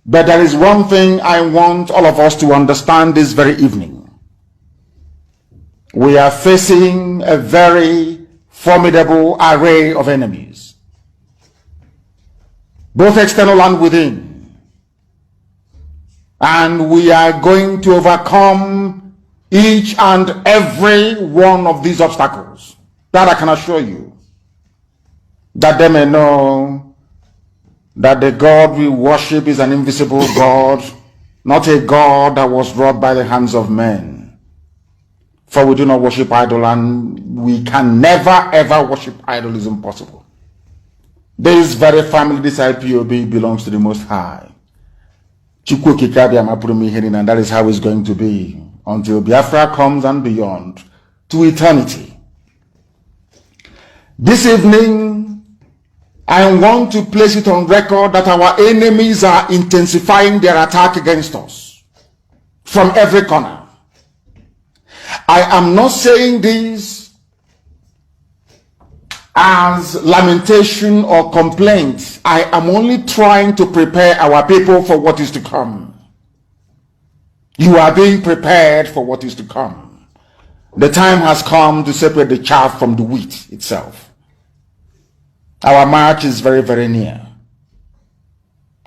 But there is one thing I want all of us to understand this very evening. We are facing a very formidable array of enemies, both external and within. And we are going to overcome each and every one of these obstacles. That I can assure you, that they may know that the God we worship is an invisible God, not a God that was wrought by the hands of men. For we do not worship idol, and we can never ever worship idol. Is impossible. This very family, this IPOB, belongs to the Most High. And that is how it's going to be until Biafra comes and beyond, to eternity. This evening, I want to place it on record that our enemies are intensifying their attack against us from every corner. I am not saying this as lamentation or complaint. I am only trying to prepare our people for what is to come. You are being prepared for what is to come. The time has come to separate the chaff from the wheat itself. Our march is very, very near.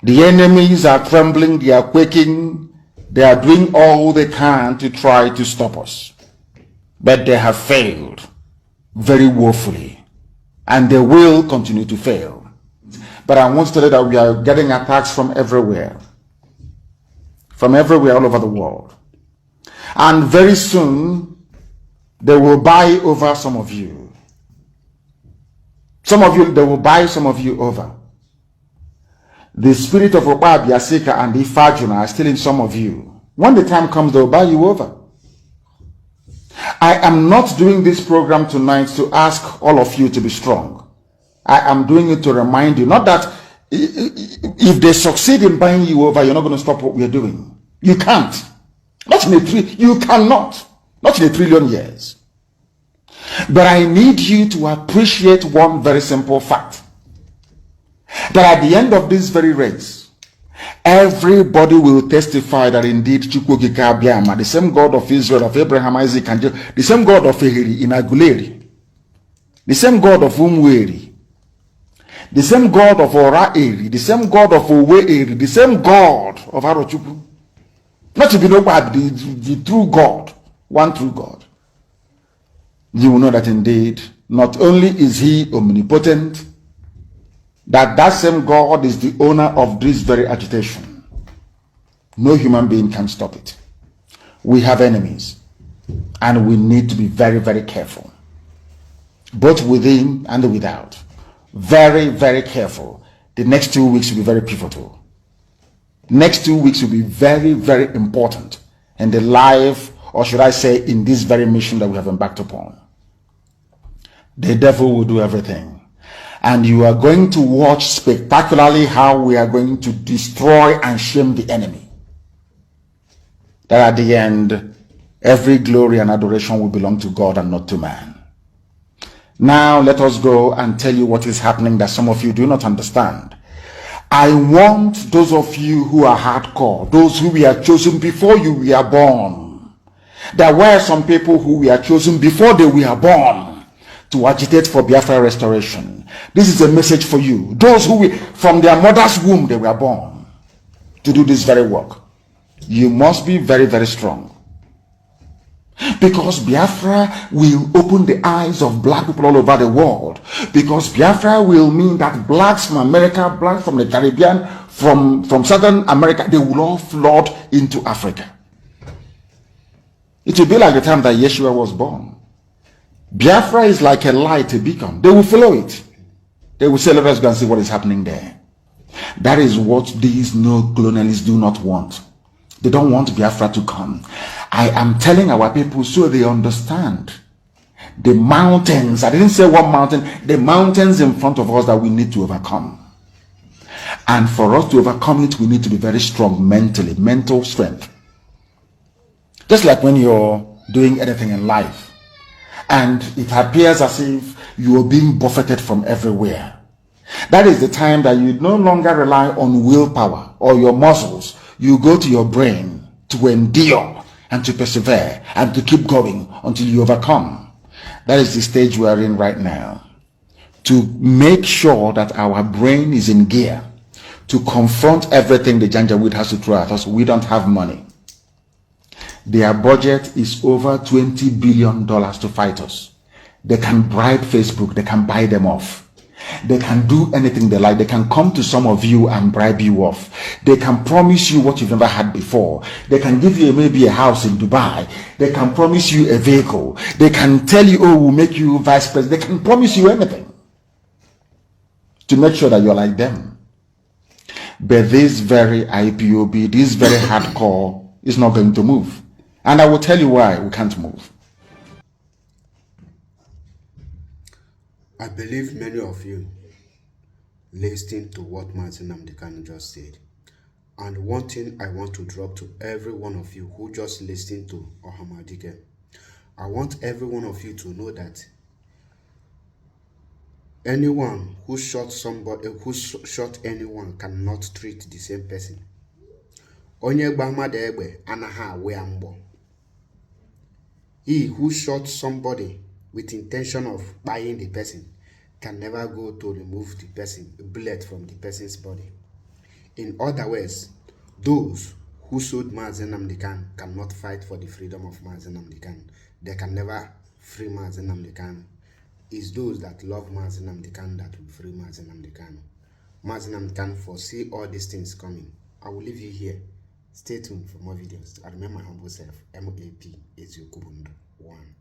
The enemies are trembling, they are quaking, they are doing all they can to try to stop us. But they have failed very woefully, and they will continue to fail. But I want to tell you that we are getting attacks from everywhere all over the world. And very soon, they will buy over some of you. Some of you, they will buy some of you over. The spirit of Oba Biasika and Ifajuna are still in some of you. When the time comes, they will buy you over. I am not doing this program tonight to ask all of you to be strong. I am doing it to remind you, not that if they succeed in buying you over, you're not going to stop what we are doing. You can't. You cannot. Not in a trillion years. But I need you to appreciate one very simple fact. That at the end of this very race, everybody will testify that indeed Chukwukika Abiyama, the same God of Israel, of Abraham, Isaac, and Jacob, the same God of Ehiri in Aguleri, the same God of Umweri, the same God of Ora-Eri, the same God of Owe-Eri, the same God of Arochukwu. Not to be nobody, the true God, one true God. You will know that indeed, not only is he omnipotent, that same God is the owner of this very agitation. No human being can stop it. We have enemies, and we need to be very, very careful, both within and without. Very, very careful. The next 2 weeks will be very pivotal. Next 2 weeks will be very, very important in the life, or should I say, in this very mission that we have embarked upon. The devil will do everything. And you are going to watch spectacularly how we are going to destroy and shame the enemy. That at the end, every glory and adoration will belong to God and not to man. Now let us go and tell you what is happening that some of you do not understand. I want those of you who are hardcore, those who we are chosen before you were born. There were some people who were chosen before they were born to agitate for Biafra restoration. This is a message for you. Those who from their mother's womb they were born to do this very work. You must be very, very strong. Because Biafra will open the eyes of black people all over the world. Because Biafra will mean that blacks from America, blacks from the Caribbean, from Southern America, they will all flood into Africa. It will be like the time that Yeshua was born. Biafra is like a light, a beacon. They will follow it. They will say, let us go and see what is happening there. That is what these neo-colonialists do not want. They don't want Biafra to come. I am telling our people so they understand. The mountains, I didn't say one mountain, the mountains in front of us that we need to overcome. And for us to overcome it, we need to be very strong mentally, mental strength. Just like when you're doing anything in life, and it appears as if you are being buffeted from everywhere. That is the time that you no longer rely on willpower or your muscles. You go to your brain to endure and to persevere and to keep going until you overcome. That is the stage we are in right now. To make sure that our brain is in gear to confront everything the Janjaweed has to throw at us. We don't have money. Their budget is over $20 billion to fight us. They can bribe Facebook. They can buy them off. They can do anything they like. They can come to some of you and bribe you off. They can promise you what you've never had before. They can give you maybe a house in Dubai. They can promise you a vehicle. They can tell you, oh, we'll make you vice president. They can promise you anything to make sure that you're like them. But this very IPOB, this very hardcore is not going to move. And I will tell you why we can't move. I believe many of you listening to what Mazi Nnamdi Kanu just said. And one thing I want to drop to every one of you who just listened to Ohamadike, I want every one of you to know that anyone who shot somebody, who shot anyone cannot treat the same person. Onye gbamade egbe anaha we ambo. He who shot somebody with intention of buying the person can never go to remove the bullet from the person's body. In other words, those who sold Mazi Nnamdi Kanu cannot fight for the freedom of Mazi Nnamdi Kanu. They can never free Mazi Nnamdi Kanu. It's those that love Mazi Nnamdi Kanu that will free Mazi Nnamdi Kanu. Mazi Nnamdi Kanu foresee all these things coming. I will leave you here. Stay tuned for more videos. I remember my humble self, MAP is your Kubundu 1.